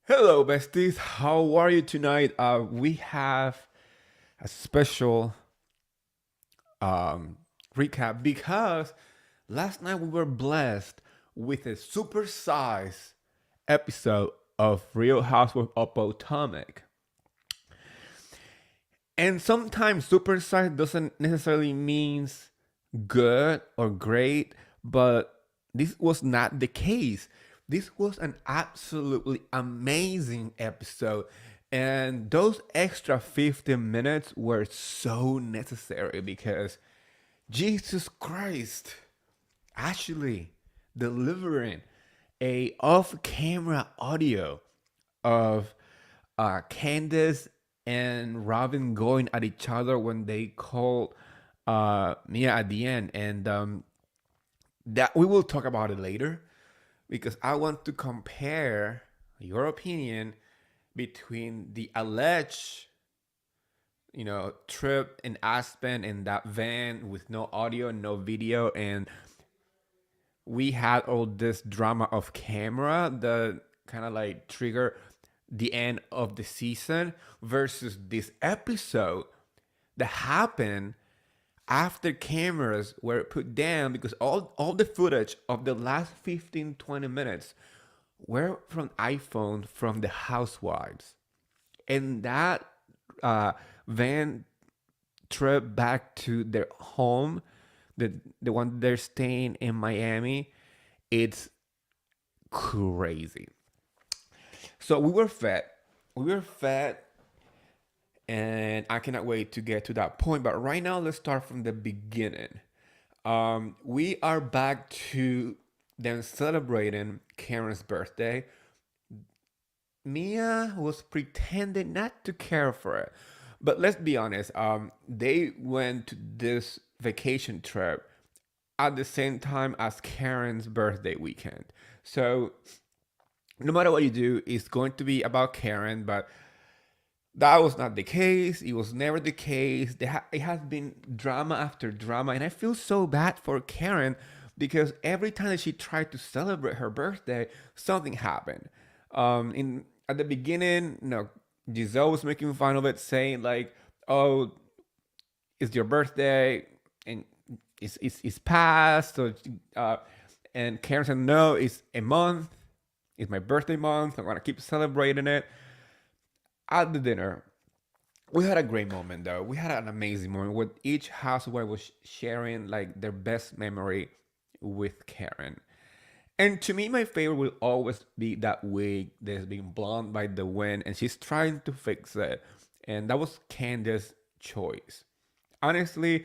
Hello, besties. How are you tonight? We have a special um, recap because last night we were blessed with a supersized episode of Real Housewives of Potomac. And sometimes supersized doesn't necessarily means good or great, but this was not the case. This was an absolutely amazing episode. And those extra 15 minutes were so necessary because Jesus Christ actually delivering a off-camera audio of Candace and Robin going at each other when they called Mia at the end, and that we will talk about it later because I want to compare your opinion between the alleged, trip in Aspen in that van with no audio, no video, and we had all this drama of camera that kind of like trigger the end of the season versus this episode that happened after cameras were put down because all the footage of the last 15-20 minutes were from iPhone from the housewives. And that uh, van trip back to their home, the one they're staying in Miami, it's crazy. So we were fed. We were fed, and I cannot wait to get to that point. But right now, let's start from the beginning. We are back to them celebrating Karen's birthday. Mia was pretending not to care for it. But let's be honest, they went to this vacation trip at the same time as Karen's birthday weekend. So no matter what you do, it's going to be about Karen, but that was not the case. It was never the case. It has been drama after drama, and I feel so bad for Karen because every time that she tried to celebrate her birthday, something happened. In At the beginning, Giselle was making fun of it, saying like, "Oh, it's your birthday, and it's past." So, and Karen said, "No, it's a month. It's my birthday month. I'm gonna keep celebrating it." At the dinner, we had a great moment though. We had an amazing moment with each housewife was sharing like their best memory with Karen. And to me, my favorite will always be that wig that's being blown by the wind, and she's trying to fix it. And that was Candace's choice. Honestly,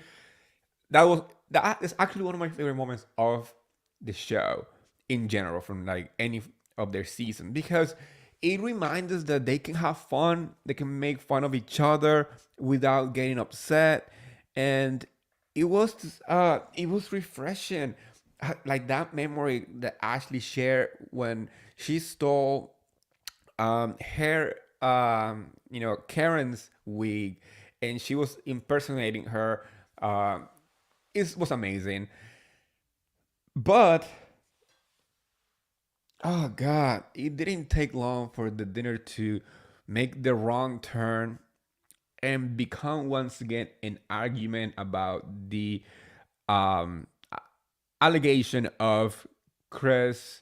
that is actually one of my favorite moments of the show in general from like any of their season because it reminds us that they can have fun, they can make fun of each other without getting upset, and it was refreshing. Like that memory that Ashley shared when she stole her Karen's wig and she was impersonating her. It was amazing. But oh god, it didn't take long for the dinner to make the wrong turn and become once again an argument about the um allegation of Chris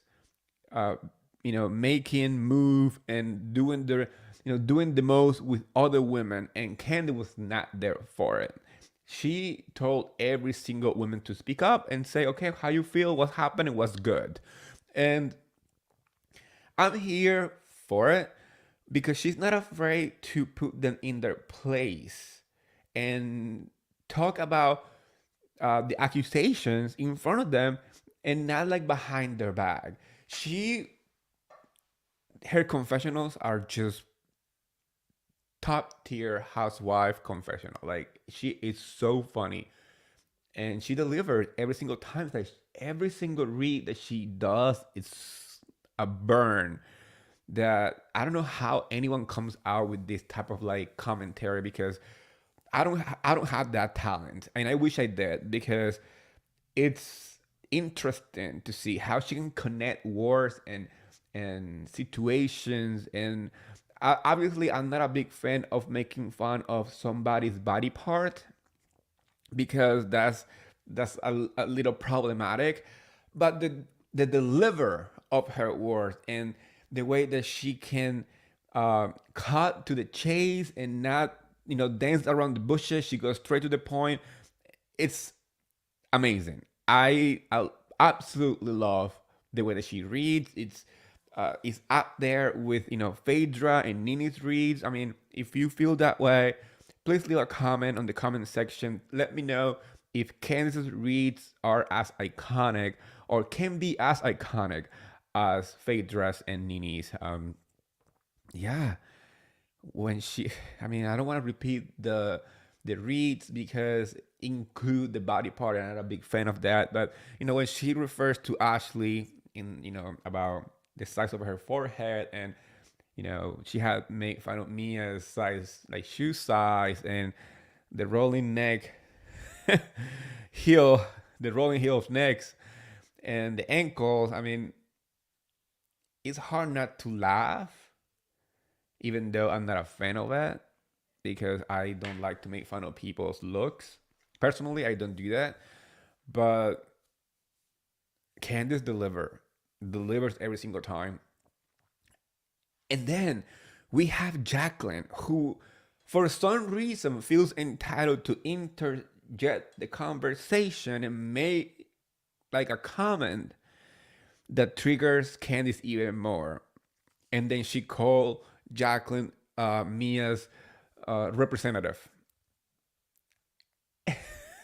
making move and doing the most with other women, and Candy was not there for it. She told every single woman to speak up and say, okay, how you feel, what happened, and what's good. And I'm here for it because she's not afraid to put them in their place and talk about the accusations in front of them and not like behind their back. She Her confessionals are just top tier housewife confessional. Like she is so funny and she delivers every single time. Like every single read that she does is a burn that I don't know how anyone comes out with this type of like commentary because I don't have that talent and I wish I did because it's interesting to see how she can connect words and situations. And obviously, I'm not a big fan of making fun of somebody's body part because that's a little problematic. But the deliver of her words and the way that she can cut to the chase and not dance around the bushes, she goes straight to the point. It's amazing. I absolutely love the way that she reads. It's up there with Phaedra and Nini's reads. I mean, if you feel that way, please leave a comment on the comment section. Let me know if Candace's reads are as iconic or can be as iconic as Phaedra's and Nini's. Yeah, when she I mean, I don't want to repeat the reads because include the body part, and I'm not a big fan of that. But when she refers to Ashley in about the size of her forehead, and she had made fun of Mia's size, like shoe size, and the rolling neck heel, the rolling heel of necks, and the ankles. I mean, it's hard not to laugh, even though I'm not a fan of it because I don't like to make fun of people's looks. Personally, I don't do that. But Candace delivers every single time. And then we have Jacqueline, who for some reason feels entitled to interject the conversation and make like a comment that triggers Candice even more. And then she called Jacqueline Mia's representative.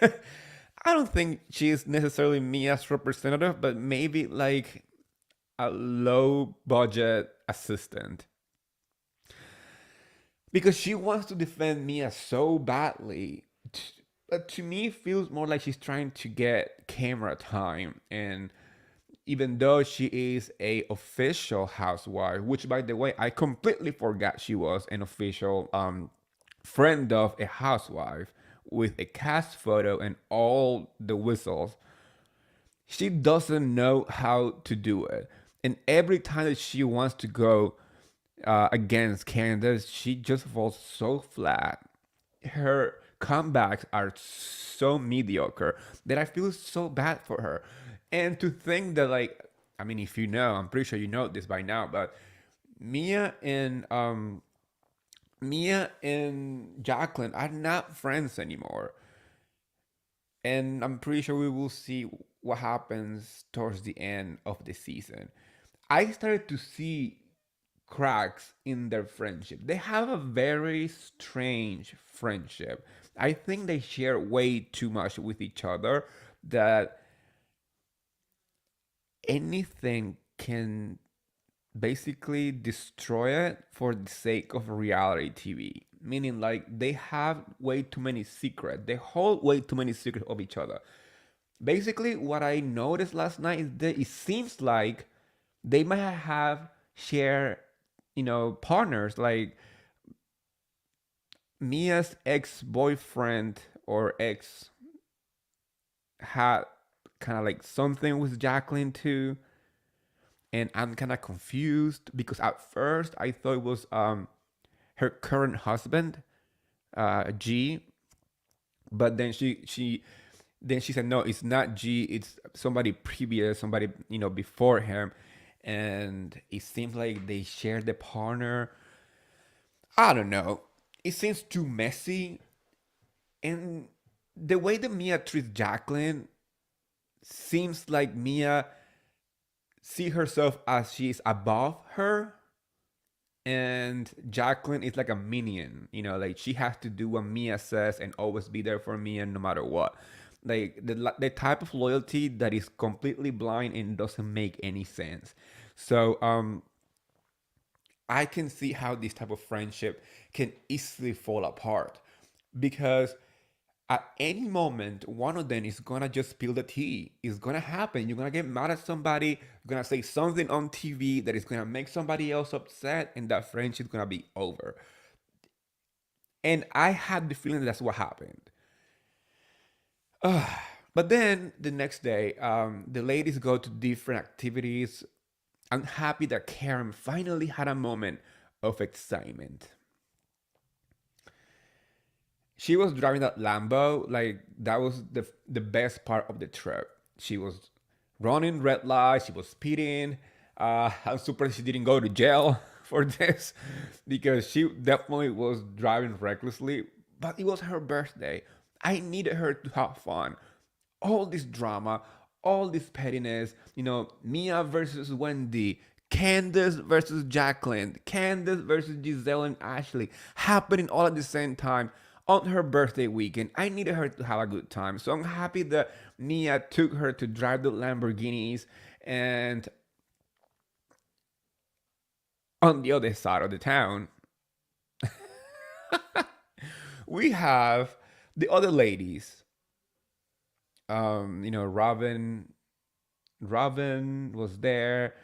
I don't think she's necessarily Mia's representative, but maybe like a low budget assistant. Because she wants to defend Mia so badly. But to me, it feels more like she's trying to get camera time. And even though she is a official housewife, which by the way, I completely forgot she was an official friend of a housewife with a cast photo and all the whistles, she doesn't know how to do it. And every time that she wants to go against Candace, she just falls so flat. Her comebacks are so mediocre that I feel so bad for her. And to think that, like, I mean, if you know, I'm pretty sure you know this by now, but Mia and Mia and Jacqueline are not friends anymore. And I'm pretty sure we will see what happens towards the end of the season. I started to see cracks in their friendship. They have a very strange friendship. I think they share way too much with each other that anything can basically destroy it for the sake of reality TV. Meaning, like, they have way too many secrets. They hold way too many secrets of each other. Basically, what I noticed last night is that it seems like they might have shared, partners. Like Mia's ex-boyfriend or ex had kind of like something with Jacqueline too, and I'm kind of confused because at first I thought it was her current husband, G, but then she said no, it's not G, it's somebody previous, somebody before him, and it seems like they shared the partner. I don't know. It seems too messy, and the way that Mia treats Jacqueline seems like Mia see herself as she's above her, and Jacqueline is like a minion. Like she has to do what Mia says and always be there for Mia no matter what. Like the type of loyalty that is completely blind and doesn't make any sense. So I can see how this type of friendship can easily fall apart because at any moment one of them is gonna just spill the tea. It's gonna happen. You're gonna get mad at somebody, you're gonna say something on TV that is gonna make somebody else upset, and that friendship's gonna be over. And I had the feeling that's what happened. But then the next day, the ladies go to different activities. I'm happy that Karen finally had a moment of excitement. She was driving that Lambo, like that was the best part of the trip. She was running red lights, she was speeding. I'm surprised she didn't go to jail for this because she definitely was driving recklessly. But it was her birthday. I needed her to have fun. All this drama, all this pettiness, Mia versus Wendy, Candace versus Jacqueline, Candace versus Giselle and Ashley, happening all at the same time on her birthday weekend. I needed her to have a good time. So I'm happy that Mia took her to drive the Lamborghinis. And on the other side of the town, we have the other ladies. Robin was there.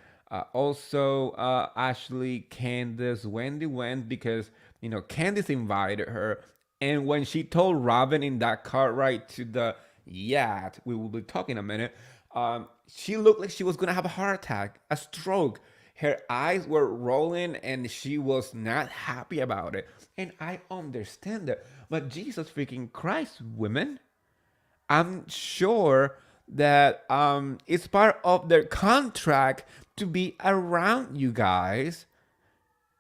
Also, Ashley, Candace, Wendy went because Candace invited her, and when she told Robin in that car ride to the yacht, we will be talking in a minute. She looked like she was gonna have a heart attack, a stroke. Her eyes were rolling, and she was not happy about it. And I understand that, but Jesus freaking Christ, women! I'm sure that it's part of their contract to be around you guys.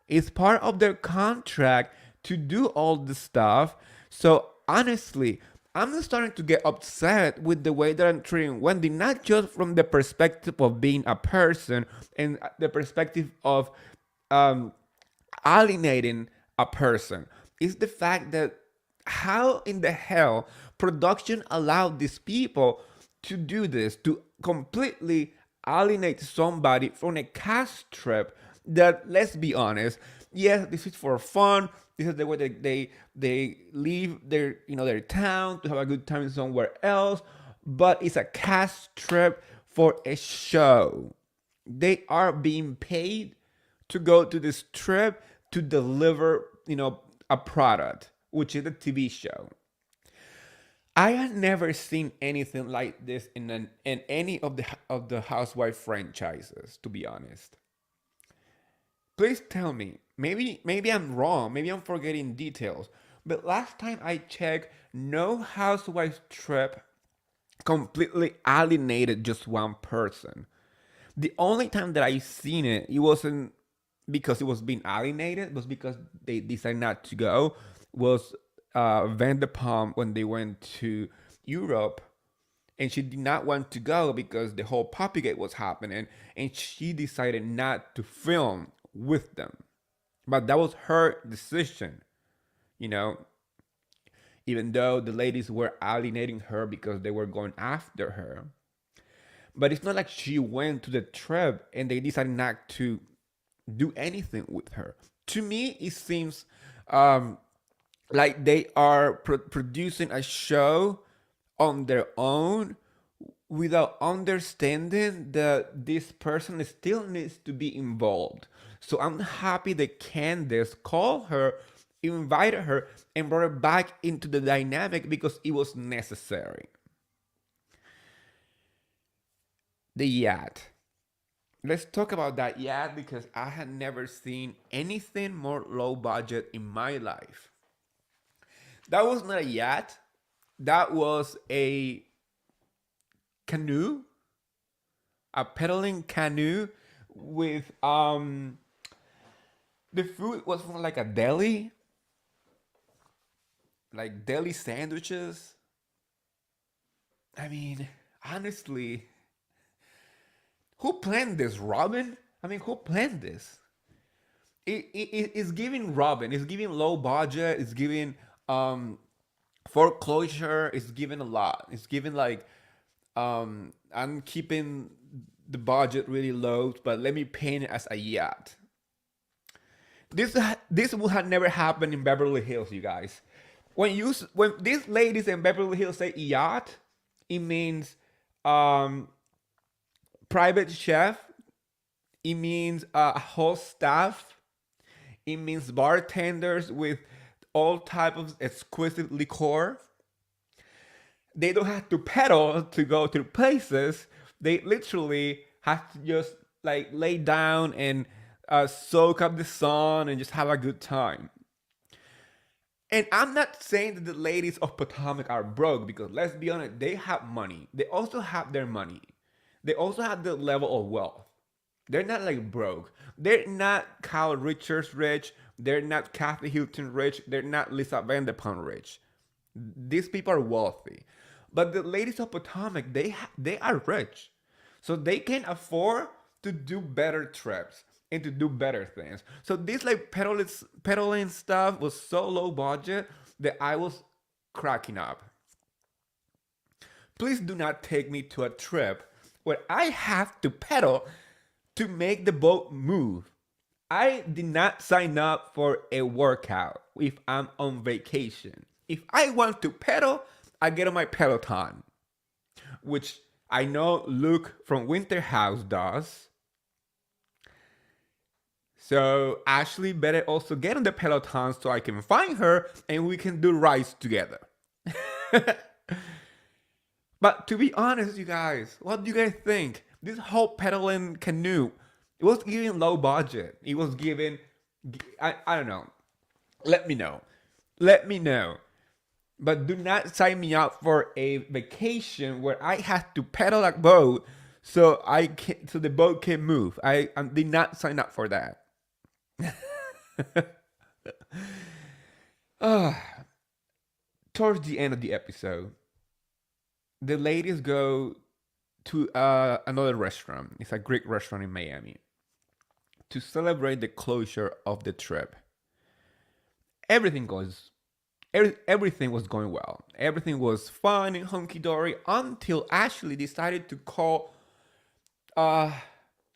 It's part of their contract to do all the stuff. So honestly, I'm starting to get upset with the way that I'm treating Wendy, not just from the perspective of being a person and the perspective of um, alienating a person. It's the fact that how in the hell production allowed these people to do this, to completely alienate somebody from a cast trip that, let's be honest, yes, this is for fun. This is the way that they leave their town to have a good time somewhere else, but it's a cast trip for a show. They are being paid to go to this trip to deliver, a product, which is a TV show. I had never seen anything like this in any of the Housewife franchises, to be honest. Please tell me. Maybe I'm wrong. Maybe I'm forgetting details. But last time I checked, no Housewife trip completely alienated just one person. The only time that I seen it, it wasn't because it was being alienated, it was because they decided not to go. Was Vanderpump when they went to Europe, and she did not want to go because the whole Puppygate was happening, and she decided not to film with them. But that was her decision, you know. Even though the ladies were alienating her because they were going after her, but it's not like she went to the trip and they decided not to do anything with her. To me, it seems um, like they are producing a show on their own without understanding that this person still needs to be involved. So I'm happy that Candace called her, invited her, and brought her back into the dynamic because it was necessary. The yacht. Let's talk about that yacht because I had never seen anything more low budget in my life. That was not a yacht. That was a canoe, a pedaling canoe with the food was from like a deli, like deli sandwiches. I mean, honestly, who planned this, Robin? I mean, who planned this? It's giving Robin. It's giving low budget. It's giving foreclosure. It's giving a lot. It's giving like I'm keeping the budget really low, but let me paint it as a yacht. This would have never happened in Beverly Hills, you guys. When these ladies in Beverly Hills say yacht, it means um, private chef. It means a whole staff. It means bartenders with all type of exquisite liquor. They don't have to pedal to go to places. They literally have to just like lay down and soak up the sun and just have a good time. And I'm not saying that the ladies of Potomac are broke, because let's be honest, they have money. They also have their money. They also have the level of wealth. They're not like broke. They're not Kyle Richards rich. They're not Kathy Hilton rich. They're not Lisa Vanderpump rich. These people are wealthy. But the ladies of Potomac, they are rich. So they can afford to do better trips and to do better things. So this like pedaling stuff was so low budget that I was cracking up. Please do not take me to a trip where I have to pedal to make the boat move. I did not sign up for a workout if I'm on vacation. If I want to pedal, I get on my Peloton, which I know Luke from Winter House does. So Ashley better also get on the Peloton so I can find her and we can do rides together. But to be honest, you guys, what do you guys think? This whole pedaling canoe, it was giving low budget. It was giving, I don't know. Let me know. Let me know. But do not sign me up for a vacation where I have to pedal a boat so the boat can move. I did not sign up for that. uh, Towards the end of the episode, the ladies go to another restaurant. It's a Greek restaurant in Miami to celebrate the closure of the trip. Everything goes, everything was going well. Everything was fine and hunky dory until Ashley decided to call uh,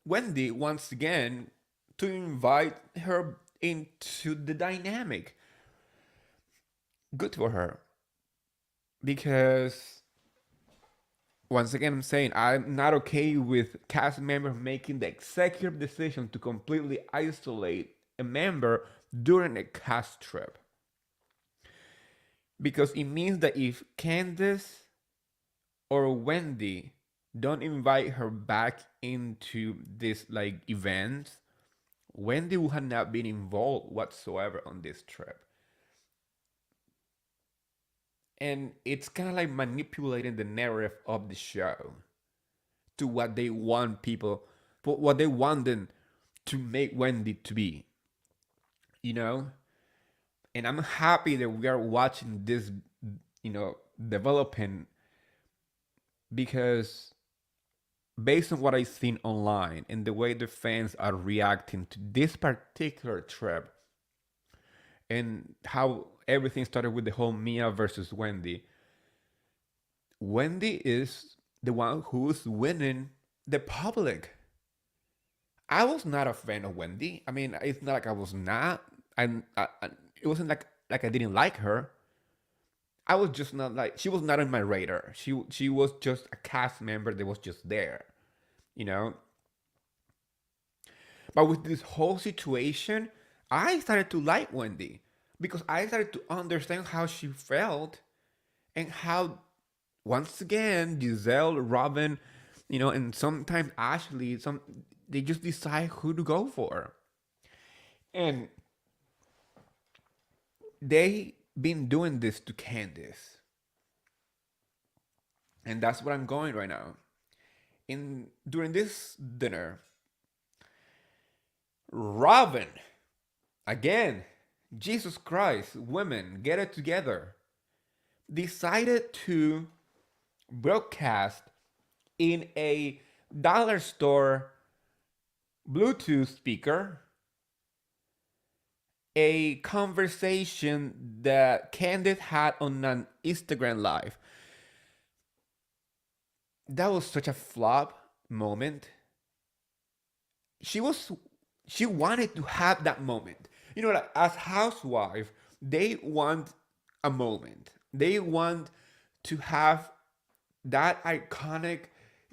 Wendy once again to invite her into the dynamic. Good for her, because once again, I'm saying I'm not okay with cast members making the executive decision to completely isolate a member during a cast trip. Because it means that if Candace or Wendy don't invite her back into this like event, Wendy would have not been involved whatsoever on this trip. And it's kind of like manipulating the narrative of the show to what they want people, what they want them to make Wendy to be, you know? And I'm happy that we are watching this, developing, because based on what I've seen online and the way the fans are reacting to this particular trip and how everything started with the whole Mia versus Wendy. Wendy is the one who's winning the public. I was not a fan of Wendy. I mean, it's not like I was not. It wasn't like I didn't like her. I was just not like, she was not on my radar. She was just a cast member that was just there, you know. But with this whole situation, I started to like Wendy because I started to understand how she felt and how, once again, Giselle, Robin, and sometimes Ashley, they just decide who to go for. And they been doing this to Candace. And that's where I'm going right now. During this dinner, Robin, again, Jesus Christ, women, get it together, decided to broadcast in a dollar store Bluetooth speaker a conversation that Candace had on an Instagram live. That was such a flop moment. She wanted to have that moment. Like as housewife, they want a moment. They want to have that iconic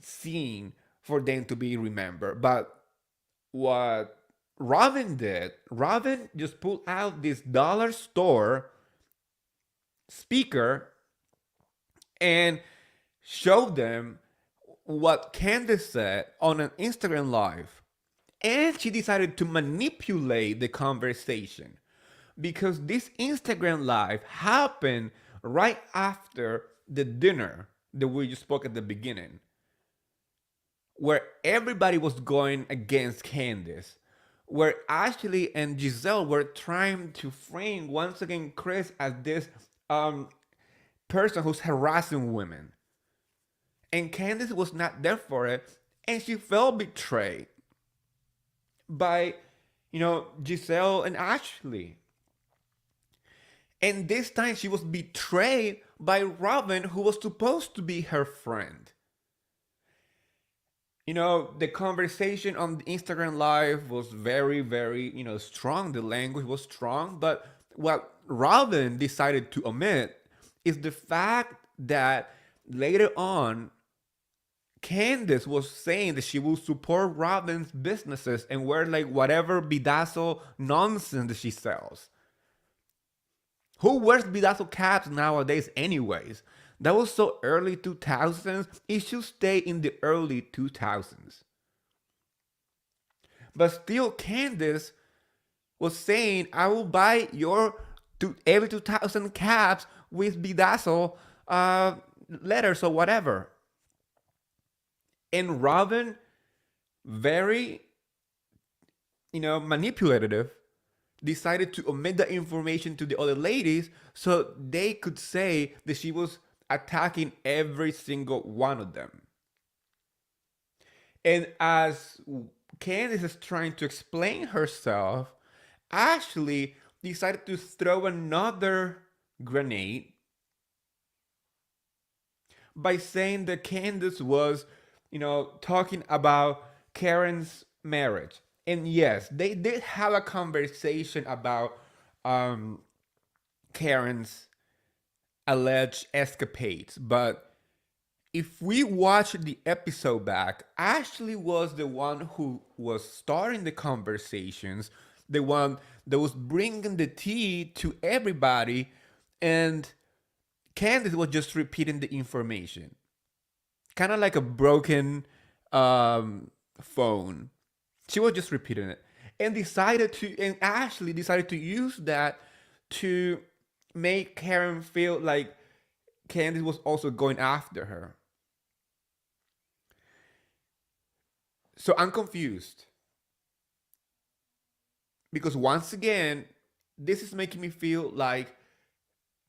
scene for them to be remembered. But what Robin did, Robin just pulled out this dollar store speaker and showed them what Candace said on an Instagram live. And she decided to manipulate the conversation because this Instagram live happened right after the dinner that we just spoke at the beginning, where everybody was going against Candace, where Ashley and Giselle were trying to frame once again Chris as this um, person who's harassing women. And Candace was not there for it, and she felt betrayed by, Giselle and Ashley. And this time she was betrayed by Robin, who was supposed to be her friend. The conversation on the Instagram live was very, very, strong. The language was strong. But what Robin decided to omit is the fact that later on, Candace was saying that she will support Robin's businesses and wear like whatever bedazzle nonsense that she sells. Who wears bedazzle caps nowadays, anyways? That was so early 2000s. It should stay in the early 2000s. But still, Candace was saying, I will buy your every 2000 caps with bedazzle letters or whatever. And Robin, very, manipulative, decided to omit the information to the other ladies so they could say that she was attacking every single one of them. And as Candace is trying to explain herself, Ashley decided to throw another grenade by saying that Candace was, talking about Karen's marriage. And yes, they did have a conversation about Karen's alleged escapades. But if we watch the episode back, Ashley was the one who was starting the conversations, the one that was bringing the tea to everybody, and Candace was just repeating the information. Kind of like a broken phone. She was just repeating it. And Ashley decided to use that to make Karen feel like Candace was also going after her. So I'm confused. Because once again, this is making me feel like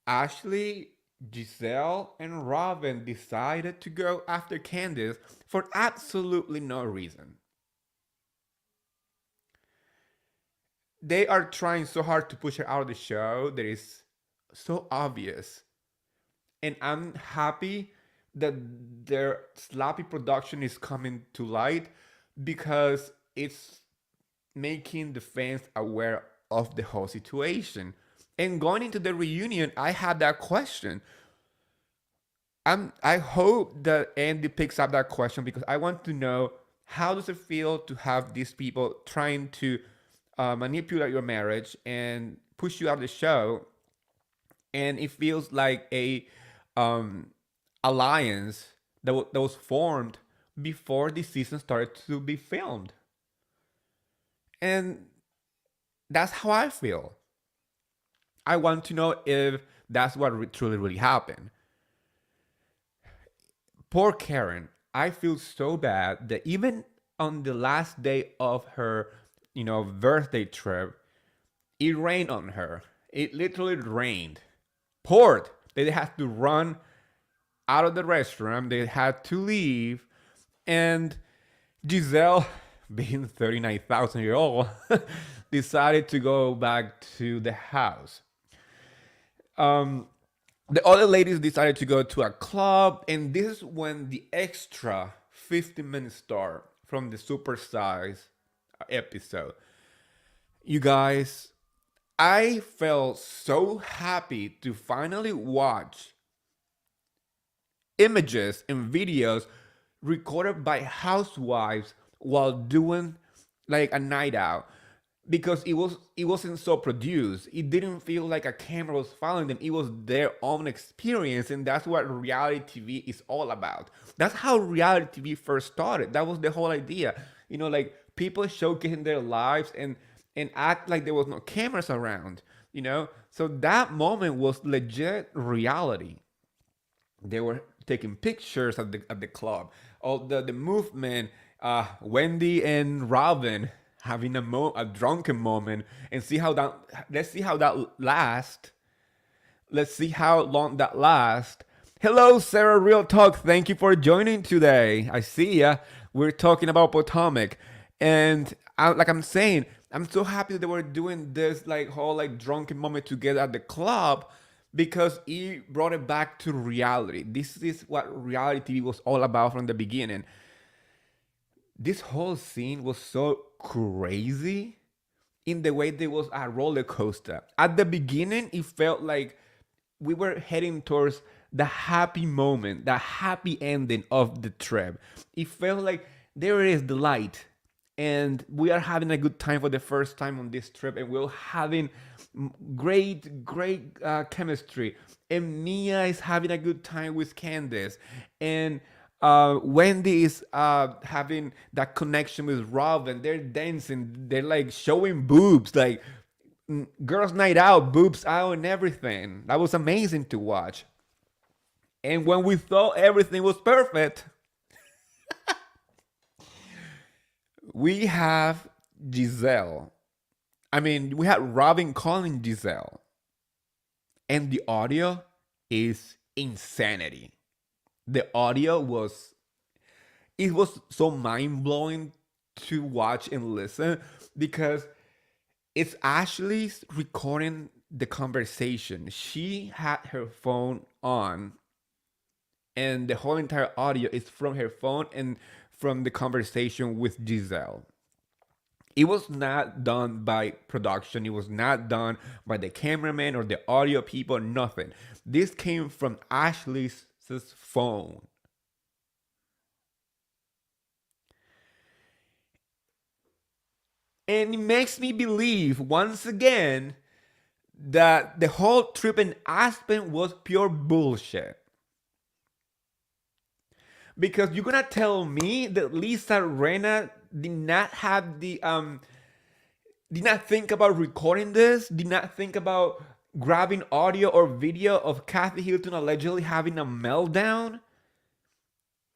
Ashley, Giselle, and Robin decided to go after Candace for absolutely no reason. They are trying so hard to push her out of the show that is so obvious. And I'm happy that their sloppy production is coming to light because it's making the fans aware of the whole situation. And going into the reunion, I had that question. I hope that Andy picks up that question because I want to know, how does it feel to have these people trying to manipulate your marriage and push you out of the show, and it feels like a alliance that was formed before the season started to be filmed. And that's how I feel. I want to know if that's what truly really happened. Poor Karen. I feel so bad that even on the last day of her, birthday trip, it rained on her. It literally rained. Poured. They had to run out of the restaurant. They had to leave. And Giselle, being 39,000-year-old, decided to go back to the house. The other ladies decided to go to a club, and this is when the extra 15-minute start from the supersized episode. You guys, I felt so happy to finally watch images and videos recorded by housewives while doing like a night out, because it wasn't so produced. It didn't feel like a camera was following them. It was their own experience, and that's what reality TV is all about. That's how reality TV first started. That was the whole idea. Like people showcasing their lives and act like there was no cameras around, you know. So that moment was legit reality. They were taking pictures at the club. All the movement. Wendy and Robin having a drunken moment, and see how that. Let's see how that lasts. Let's see how long that lasts. Hello, Sarah Real Talk. Thank you for joining today. I see ya. We're talking about Potomac, and like I'm saying, I'm so happy that they were doing this like whole like drunken moment together at the club because it brought it back to reality. This is what reality TV was all about from the beginning. This whole scene was so crazy in the way there was a roller coaster. At the beginning, it felt like we were heading towards the happy moment, the happy ending of the trip. It felt like there is the light, and we are having a good time for the first time on this trip, and we're having great chemistry. And Mia is having a good time with Candace, and Wendy is having that connection with Rob, and they're dancing. They're like showing boobs, like girls' night out, boobs out, and everything. That was amazing to watch. And when we thought everything was perfect, we have Giselle. I mean, we had Robin calling Giselle, and the audio is insanity. The audio was it was so mind blowing to watch and listen because it's actually recording the conversation. She had her phone on, and the whole entire audio is from her phone and from the conversation with Giselle. It was not done by production, it was not done by the cameraman or the audio people, nothing. This came from Ashley's phone. And it makes me believe once again that the whole trip in Aspen was pure bullshit. Because you're gonna tell me that Lisa Rena did not have the did not think about recording this, did not think about grabbing audio or video of Kathy Hilton allegedly having a meltdown,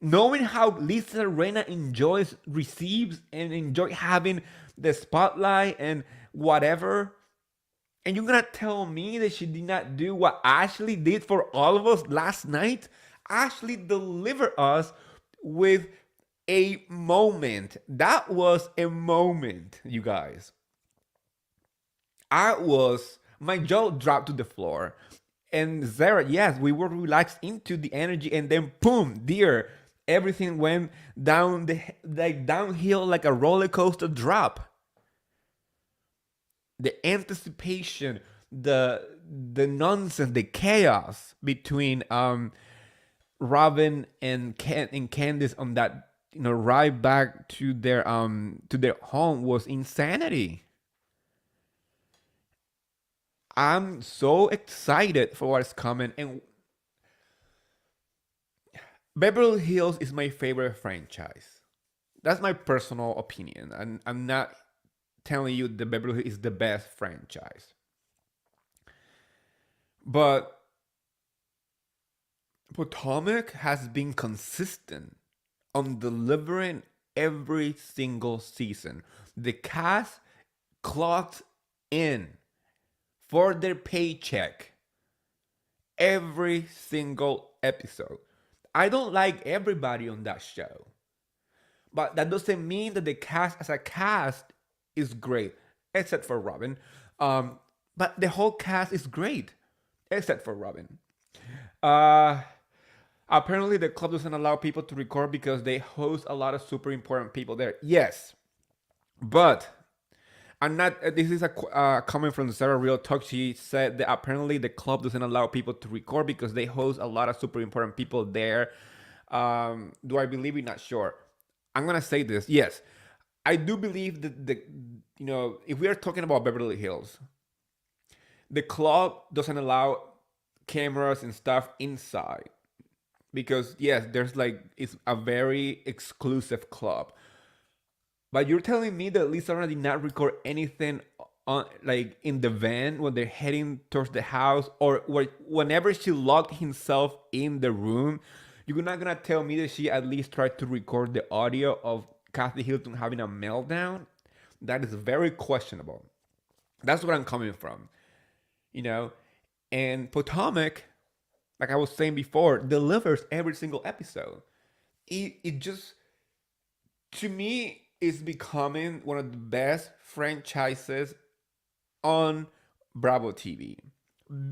knowing how Lisa Rena enjoys receives and enjoy having the spotlight and whatever. And you're gonna tell me that she did not do what Ashley did for all of us last night? Ashley delivered us with a moment. That was a moment, you guys. My jaw dropped to the floor. And Zara, yes, we were relaxed into the energy, and then boom, dear, everything went down the like downhill like a roller coaster drop. The anticipation, the nonsense, the chaos between Robin and Candice on that ride back to their home was insanity. I'm so excited for what's coming, and Beverly Hills is my favorite franchise. That's my personal opinion, and I'm not telling you that Beverly Hills is the best franchise, but Potomac has been consistent on delivering every single season. The cast clocked in for their paycheck every single episode. I don't like everybody on that show, but that doesn't mean that the cast as a cast is great, except for Robin. But the whole cast is great, except for Robin. Uh, Apparently, the club doesn't allow people to record because they host a lot of super important people there. Yes, but I'm not. This is a comment from Sarah Real Talk. She said that apparently the club doesn't allow people to record because they host a lot of super important people there. Do I believe it? Not sure. I'm gonna say this. Yes, I do believe that if we are talking about Beverly Hills, the club doesn't allow cameras and stuff inside because yes, there's like it's a very exclusive club. But you're telling me that Lisa did not record anything on like in the van when they're heading towards the house, or whenever she locked himself in the room. You're not gonna tell me that she at least tried to record the audio of Kathy Hilton having a meltdown? That is very questionable. That's what I'm coming from, you know. And Potomac, like I was saying before, delivers every single episode. It just, to me, is becoming one of the best franchises on Bravo TV,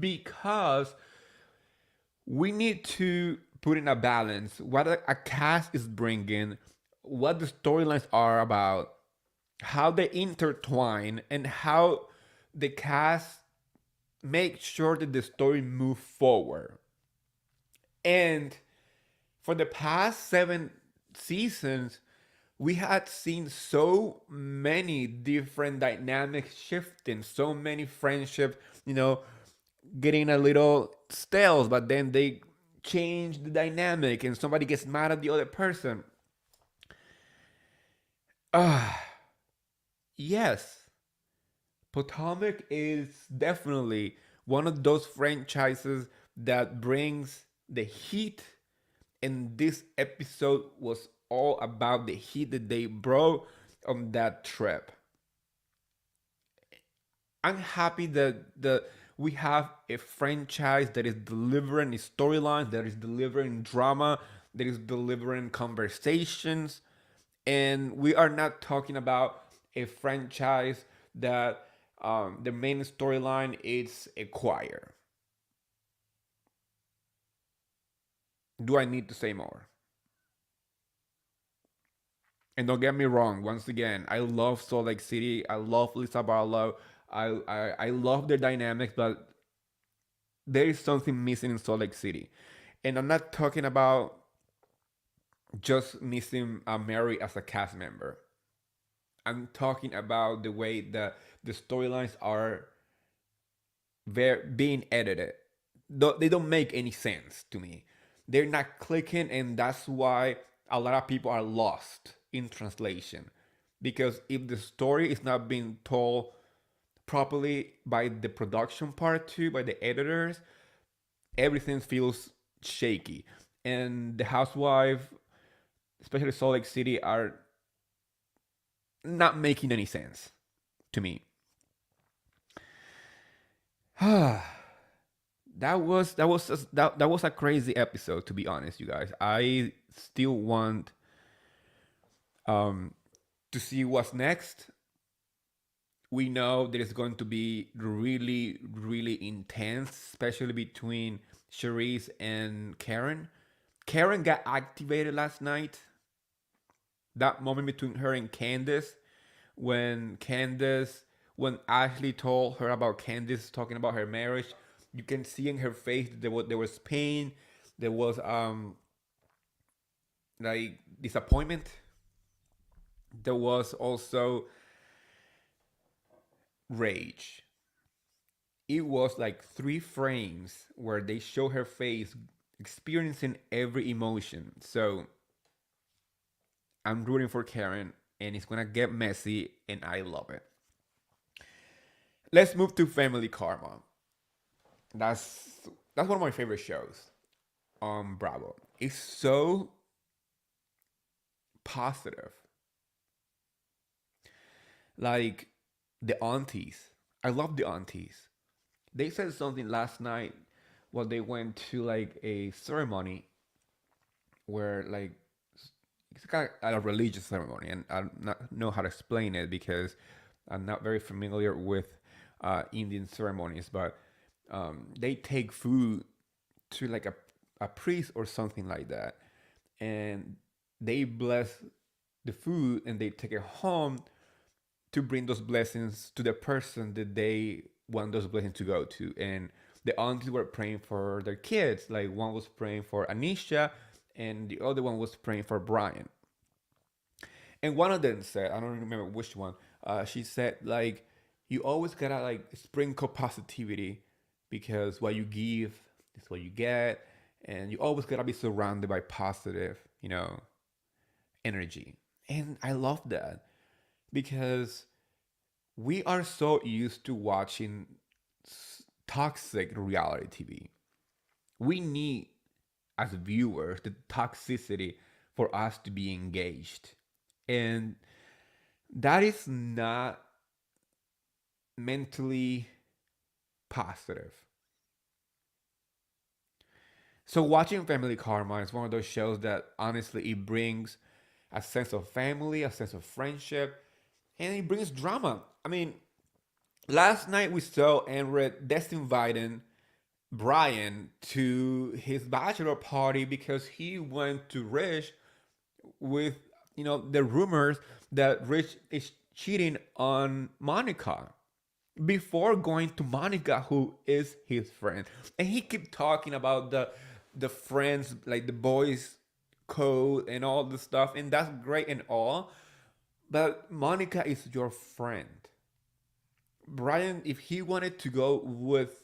because we need to put in a balance what a cast is bringing, what the storylines are about, how they intertwine, and how the cast make sure that the story move forward. And for the past 7 seasons, we had seen so many different dynamics shifting, so many friendships, getting a little stale, but then they change the dynamic and somebody gets mad at the other person. Ah, yes, Potomac is definitely one of those franchises that brings the heat, and this episode was all about the heat that they brought on that trip. I'm happy that we have a franchise that is delivering storylines, that is delivering drama, that is delivering conversations, and we are not talking about a franchise that the main storyline is a choir. Do I need to say more? And don't get me wrong. Once again, I love Salt Lake City. I love Lisa Barlow. I love their dynamics, but there is something missing in Salt Lake City, and I'm not talking about just missing Mary as a cast member. I'm talking about the way that the storylines are being edited. They don't make any sense to me. They're not clicking, and that's why a lot of people are lost in translation. Because if the story is not being told properly by the production part too, by the editors, everything feels shaky. And the housewife, especially Salt Lake City, are not making any sense to me. That was a crazy episode, to be honest, you guys. I still want um to see what's next. We know that it's going to be really, really intense, especially between Charisse and Karen. Karen got activated last night. That moment between her and Candace, when Ashley told her about Candace talking about her marriage, you can see in her face that there was pain, there was like disappointment, there was also rage. It was like 3 frames where they show her face experiencing every emotion. So I'm rooting for Karen, and it's gonna get messy, and I love it. Let's move to Family Karma. That's one of my favorite shows on Bravo. It's so positive. Like the aunties. I love the aunties. They said something last night while they went to like a ceremony where like it's kind of a religious ceremony, and I don't not know how to explain it because I'm not very familiar with Indian ceremonies, but they take food to like a priest or something like that, and they bless the food and they take it home to bring those blessings to the person that they want those blessings to go to. And the aunties were praying for their kids. Like one was praying for Anisha, and the other one was praying for Brian. And one of them said, I don't remember which one. She said like, you always gotta like sprinkle positivity, because what you give is what you get, and you always gotta be surrounded by positive, energy. And I love that. because we are so used to watching toxic reality TV. We need, as viewers, the toxicity for us to be engaged. And that is not mentally positive. So watching Family Karma is one of those shows that honestly it brings a sense of family, a sense of friendship, and it brings drama. I mean, last night we saw Amrit disinviting Brian to his bachelor party because he went to Rich with the rumors that Rich is cheating on Monica before going to Monica, who is his friend, and he kept talking about the friends, like the boys' code and all the stuff, and that's great and all. But Monica is your friend. Brian, if he wanted to go with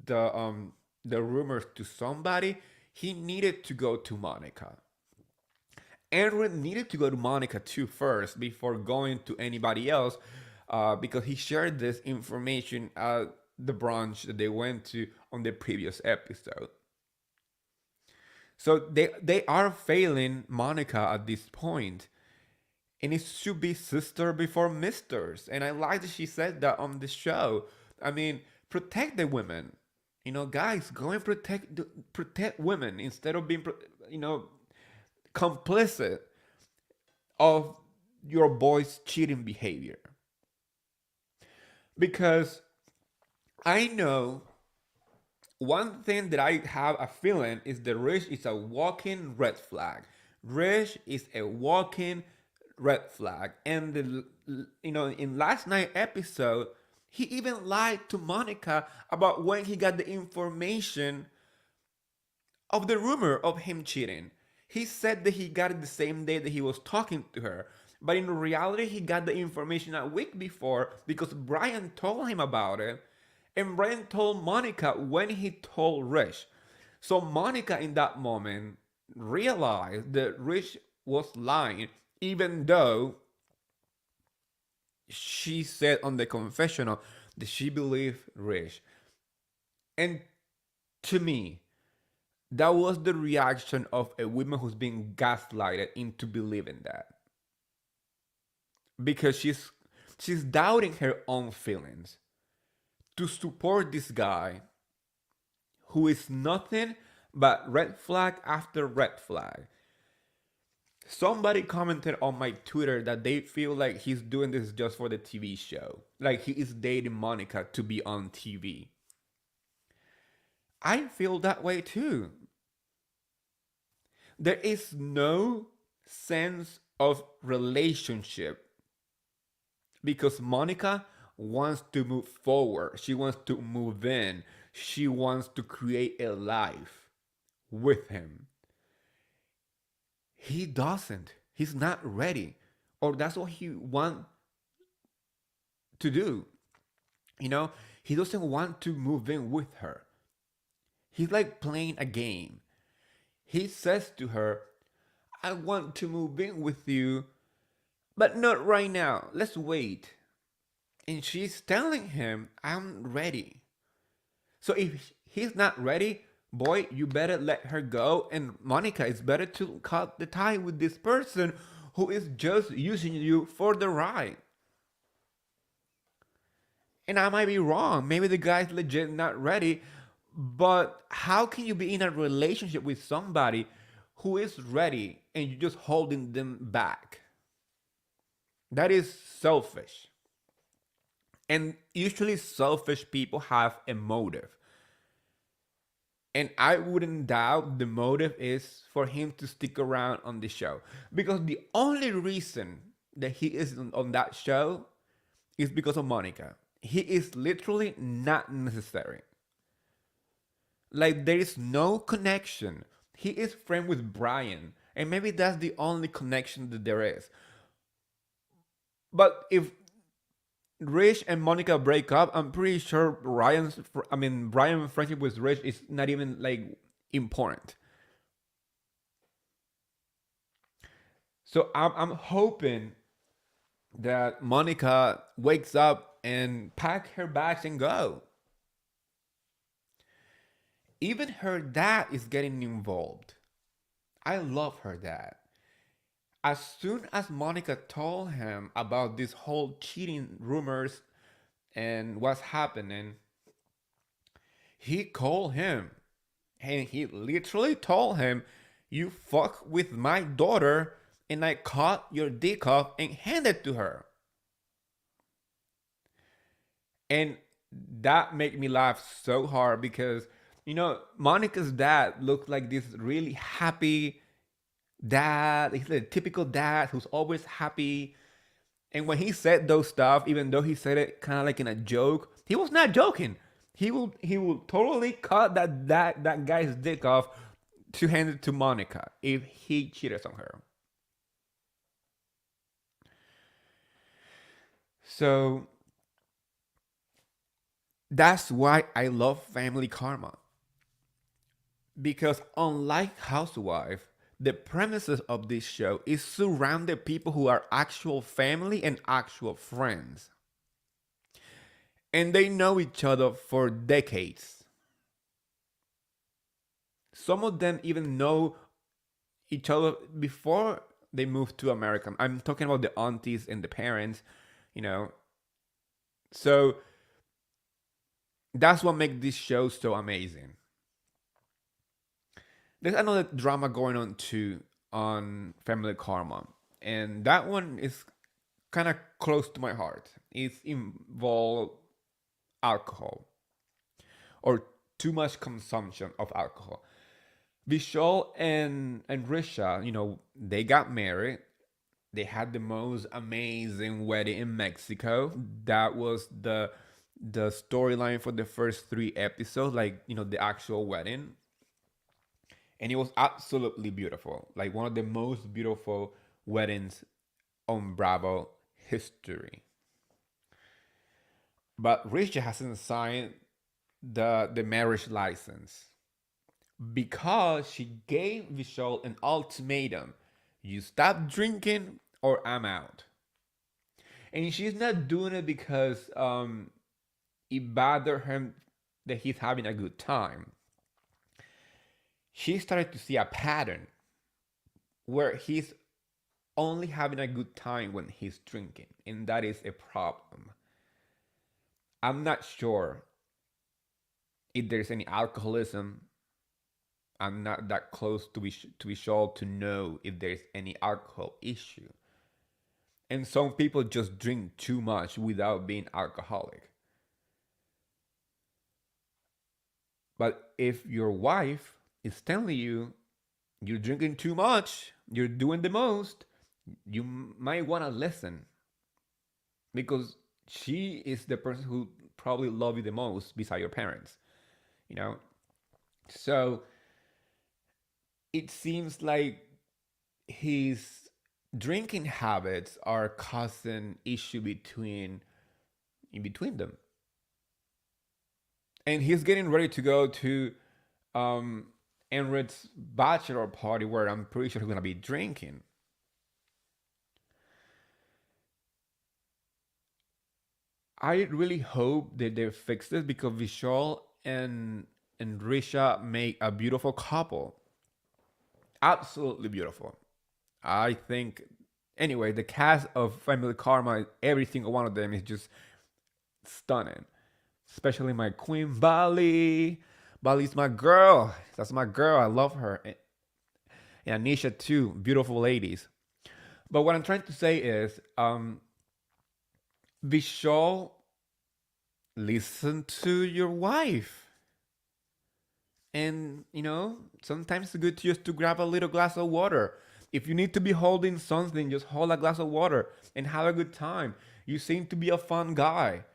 the rumors to somebody, he needed to go to Monica. Andrew needed to go to Monica too first before going to anybody else, because he shared this information at the brunch that they went to on the previous episode. So they are failing Monica at this point, and it should be sister before misters. And I like that she said that on the show. I mean, protect the women. Guys, go and protect women instead of being complicit of your boy's cheating behavior. Because I know one thing that I have a feeling is that Rich is a walking red flag. Rich is a walking red flag. And in last night episode, he even lied to Monica about when he got the information of the rumor of him cheating. He said that he got it the same day that he was talking to her. But in reality, he got the information a week before because Brian told him about it. And Brian told Monica when he told Rich. So Monica in that moment realized that Rich was lying, even though she said on the confessional that she believed Rich. And to me, that was the reaction of a woman who's being gaslighted into believing that. Because she's doubting her own feelings to support this guy who is nothing but red flag after red flag. Somebody commented on my Twitter that they feel like he's doing this just for the TV show. Like he is dating Monica to be on TV. I feel that way too. There is no sense of relationship because Monica wants to move forward. She wants to move in. She wants to create a life with him. He doesn't. He's not ready. Or that's what he wants to do. He doesn't want to move in with her. He's like playing a game. He says to her, I want to move in with you, but not right now. Let's wait. And she's telling him, I'm ready. So if he's not ready, boy, you better let her go. And Monica, it's better to cut the tie with this person who is just using you for the ride. And I might be wrong. Maybe the guy's legit not ready. But how can you be in a relationship with somebody who is ready and you're just holding them back? That is selfish. And usually selfish people have a motive. And I wouldn't doubt the motive is for him to stick around on the show. Because the only reason that he is on that show is because of Monica. He is literally not necessary. Like there is no connection. He is friend with Brian. And maybe that's the only connection that there is. But if Rich and Monica break up, I'm pretty sure Brian's friendship with Rich is not even like important. So I'm hoping that Monica wakes up and pack her bags and go. Even her dad is getting involved. I love her dad. As soon as Monica told him about this whole cheating rumors and what's happening, he called him and he literally told him, "You fuck with my daughter and I cut your dick off and handed it to her." And that made me laugh so hard because, Monica's dad looked like this really happy dad. He's a typical dad who's always happy. And when he said those stuff, even though he said it kind of like in a joke, he was not joking. He will totally cut that guy's dick off to hand it to Monica if he cheated on her. So that's why I love family karma. Because unlike Housewife, the premises of this show is surrounded people who are actual family and actual friends. And they know each other for decades. Some of them even know each other before they moved to America. I'm talking about the aunties and the parents, you know. So that's what makes this show so amazing. There's another drama going on too on Family Karma, and that one is kind of close to my heart. It's involved alcohol or too much consumption of alcohol. Vishal and Risha, they got married. They had the most amazing wedding in Mexico. That was the storyline for the first three episodes, like the actual wedding, and it was absolutely beautiful, like one of the most beautiful weddings on Bravo history. But Richi hasn't signed the marriage license because she gave Vishal an ultimatum: you stop drinking or I'm out. And she's not doing it because it bothered him that he's having a good time. She started to see a pattern where he's only having a good time when he's drinking, and that is a problem. I'm not sure if there's any alcoholism. I'm not that close to Vishal to know if there's any alcohol issue. And some people just drink too much without being alcoholic. But if your wife is telling you you're drinking too much, you're doing the most, you might want to listen because she is the person who probably love you the most beside your parents, you know? So it seems like his drinking habits are causing issue in between them. And he's getting ready to go to Amrit's bachelor party where I'm pretty sure he's gonna be drinking. I really hope that they fix this because Vishal and Risha make a beautiful couple. Absolutely beautiful. I think anyway, the cast of Family Karma, every single one of them is just stunning. Especially my queen Bali. Bali's my girl. That's my girl. I love her. And Anisha too. Beautiful ladies. But what I'm trying to say is, Vishal, listen to your wife. And sometimes it's good just to grab a little glass of water. If you need to be holding something, just hold a glass of water and have a good time. You seem to be a fun guy.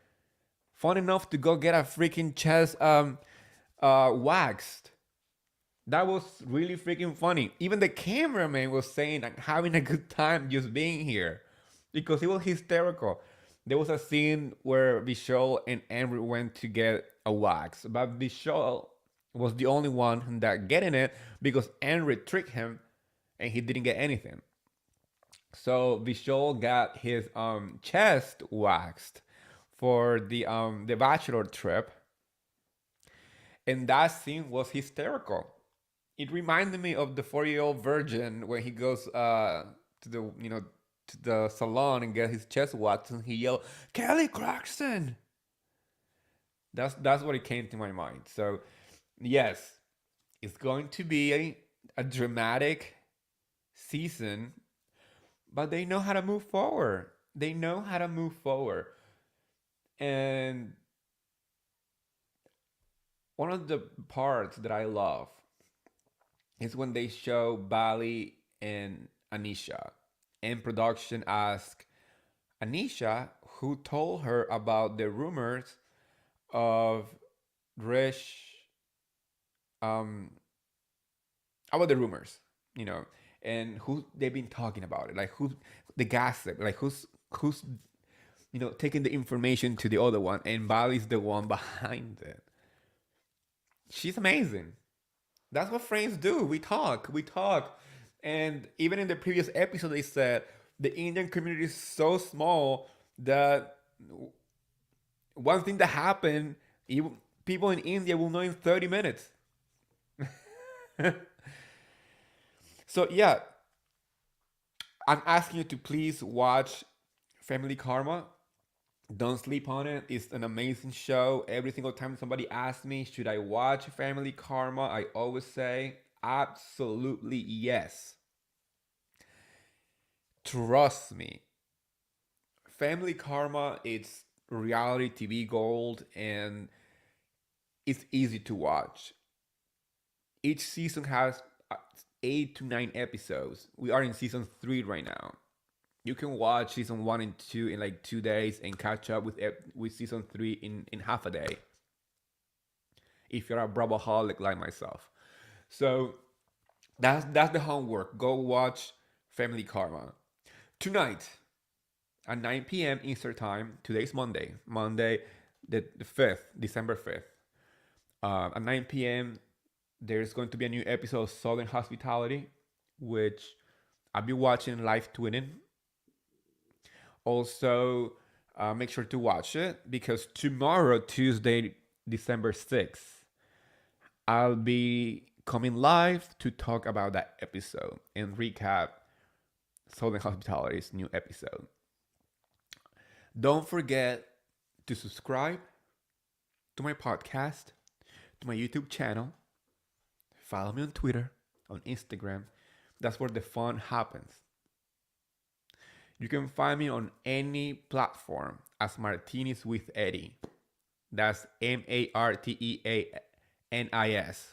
Fun enough to go get a freaking chest waxed. That was really freaking funny. Even the cameraman was saying like having a good time just being here because it was hysterical. There was a scene where Vishal and Amrit went to get a wax, but Vishal was the only one that getting it because Amrit tricked him and he didn't get anything. So Vishal got his chest waxed for the bachelor trip, and that scene was hysterical. It reminded me of the 40-year-old virgin when he goes to the to the salon and get his chest waxed, and he yelled, "Kelly Clarkson!" That's what it came to my mind. So yes, it's going to be a dramatic season, but they know how to move forward. They know how to move forward. And one of the parts that I love is when they show Bali and Anisha. And production asked Anisha who told her about the rumors of Rich, um, about the rumors, you know, and who they've been talking about it, like who the gossip, like who's taking the information to the other one, and Bali's the one behind it. She's amazing. That's what friends do. We talk, and even in the previous episode, they said the Indian community is so small that one thing that happened, people in India will know in 30 minutes. So yeah, I'm asking you to please watch Family Karma. Don't sleep on it. It's an amazing show. Every single time somebody asks me, should I watch Family Karma? I always say, absolutely yes. Trust me. Family Karma, it's reality TV gold, and it's easy to watch. Each season has 8 to 9 episodes. We are in season 3 right now. You can watch season 1 and 2 in like 2 days and catch up with season 3 in half a day if you're a Bravaholic like myself. So that's the homework. Go watch Family Karma tonight at 9 p.m. Eastern time. Today's Monday the 5th, December 5th. At 9 p.m. there's going to be a new episode of Southern Hospitality, which I'll be watching live tweeting. Also, make sure to watch it because tomorrow, Tuesday, December 6th, I'll be coming live to talk about that episode and recap Southern Hospitality's new episode. Don't forget to subscribe to my podcast, to my YouTube channel. Follow me on Twitter, on Instagram. That's where the fun happens. You can find me on any platform as Martinis with Eddie. That's Marteanis,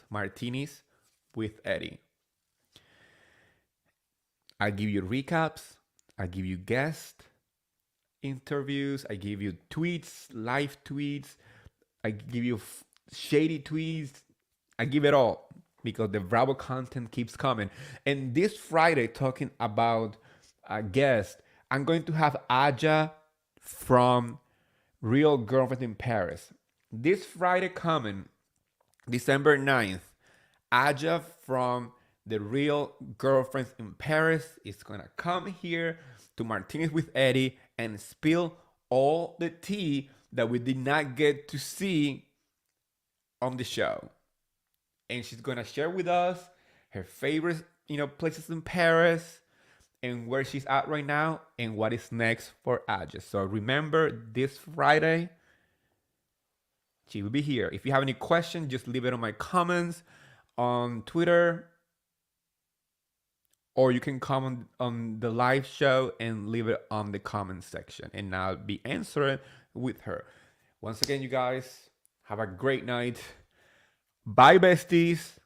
Martinis with Eddie. I give you recaps, I give you guest interviews, I give you tweets, live tweets, I give you shady tweets, I give it all because the Bravo content keeps coming. And this Friday, talking about a guest, I'm going to have Aja from Real Girlfriend in Paris. This Friday coming, December 9th, Aja from the Real Girlfriends in Paris is gonna come here to Martinez with Eddie and spill all the tea that we did not get to see on the show. And she's gonna share with us her favorite, places in Paris and where she's at right now and what is next for Aja. So remember, this Friday, she will be here. If you have any questions, just leave it on my comments on Twitter, or you can comment on the live show and leave it on the comment section, and I'll be answering with her. Once again, you guys, have a great night. Bye, besties.